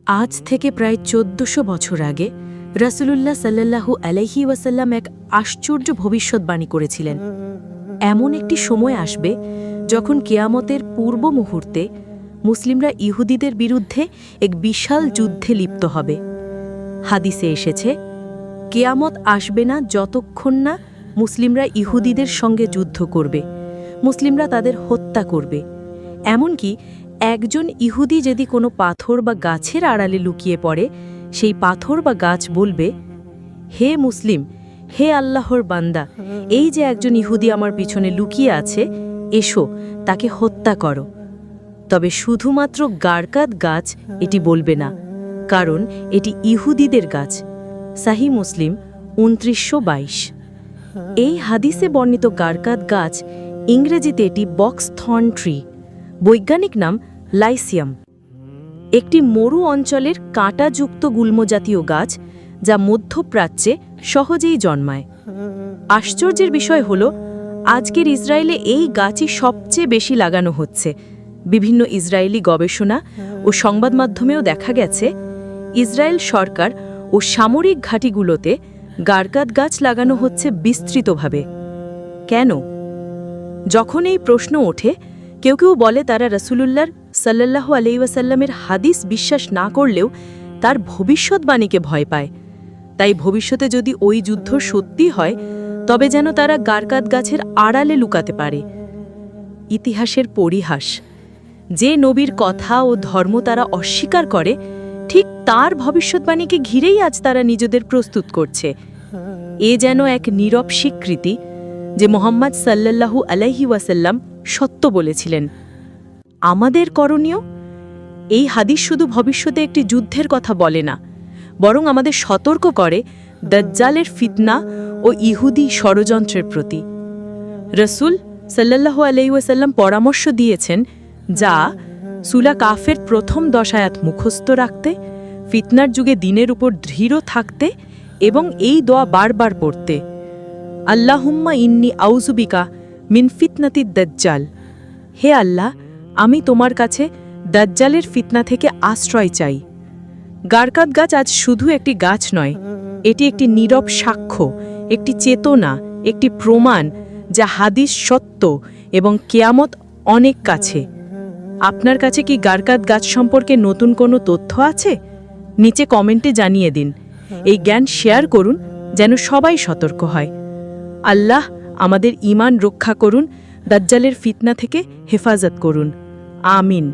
আজ থেকে প্রায় ১৪০০ বছর আগে রাসূলুল্লাহ সাল্লাল্লাহু আলাইহি ওয়াসাল্লাম এক আশ্চর্য ভবিষ্যৎবাণী করেছিলেন। এমন একটি সময় আসবে যখন কিয়ামতের পূর্ব মুহূর্তে মুসলিমরা ইহুদিদের বিরুদ্ধে এক বিশাল যুদ্ধে লিপ্ত হবে। হাদিসে এসেছে, কিয়ামত আসবে না যতক্ষণ না মুসলিমরা ইহুদিদের সঙ্গে যুদ্ধ করবে, মুসলিমরা তাদের হত্যা করবে। এমনকি একজন ইহুদি যদি কোনো পাথর বা গাছের আড়ালে লুকিয়ে পড়ে, সেই পাথর বা গাছ বলবে, হে মুসলিম, হে আল্লাহর বান্দা, এই যে একজন ইহুদি আমার পিছনে লুকিয়ে আছে, এসো তাকে হত্যা করো। তবে শুধুমাত্র গারকাদ গাছ এটি বলবে না, কারণ এটি ইহুদিদের গাছ। সাহি মুসলিম ২৯২২। এই হাদিসে বর্ণিত গারকাদ গাছ, ইংরেজিতে এটি বক্স থর্ন ট্রি, বৈজ্ঞানিক নাম লাইসিয়াম। একটি মরু অঞ্চলের কাঁটাযুক্ত গুল্মজাতীয় গাছ, যা মধ্যপ্রাচ্যে সহজেই জন্মায়। আশ্চর্যের বিষয় হল, আজকের ইসরায়েলে এই গাছই সবচেয়ে বেশি লাগানো হচ্ছে। বিভিন্ন ইসরায়েলি গবেষণা ও সংবাদ মাধ্যমেও দেখা গেছে, ইসরায়েল সরকার ও সামরিক ঘাঁটিগুলোতে গারকাদ গাছ লাগানো হচ্ছে বিস্তৃতভাবে। কেন? যখন এই প্রশ্ন ওঠে, কেউ কেউ বলে তারা রাসূলুল্লাহ সাল্লাল্লাহু আলাইহি ওয়াসাল্লামের হাদিস বিশ্বাস না করলেও তার ভবিষ্যৎবাণীকে ভয় পায়। তাই ভবিষ্যতে যদি ওই যুদ্ধ সত্যি হয়, তবে যেন তারা গারকাদ গাছের আড়ালে লুকাতে পারে। ইতিহাসের পরিহাস, যে নবীর কথা ও ধর্ম তারা অস্বীকার করে, ঠিক তার ভবিষ্যৎবাণীকে ঘিরেই আজ তারা নিজেদের প্রস্তুত করছে। এ যেন এক নীরব স্বীকৃতি যে মুহাম্মদ সাল্লাল্লাহু আলাইহি ওয়াসাল্লাম সত্য বলেছিলেন। আমাদের করণীয়? এই হাদিস শুধু ভবিষ্যতে একটি যুদ্ধের কথা বলে না, বরং আমাদের সতর্ক করে দাজ্জালের ফিতনা ও ইহুদি ষড়যন্ত্রের প্রতি। রাসূল সাল্লাল্লাহু আলাইহি ওয়াসাল্লাম পরামর্শ দিয়েছেন, যা সূরা কাফের প্রথম ১০ আয়াত মুখস্থ রাখতে, ফিতনার যুগে দ্বীনের উপর দৃঢ় থাকতে এবং এই দোয়া বারবার পড়তে, আল্লাহুম্মা ইন্নী আউযু বিকা মিন ফিতনাতিদ দাজ্জাল। হে আল্লাহ, আমি তোমার কাছে দাজ্জালের ফিতনা থেকে আশ্রয় চাই। গারকাদ গাছ আজ শুধু একটি গাছ নয়, এটি একটি নীরব সাক্ষ্য, একটি চেতনা, একটি প্রমাণ যা হাদিস সত্য এবং কিয়ামত অনেক কাছে। আপনার কাছে কি গারকাদ গাছ সম্পর্কে নতুন কোনো তথ্য আছে? নিচে কমেন্টে জানিয়ে দিন। এই জ্ঞান শেয়ার করুন যেন সবাই সতর্ক হয়। আল্লাহ আমাদের ঈমান রক্ষা করুন, দাজ্জালের ফিতনা থেকে হেফাজত করুন। আমিন।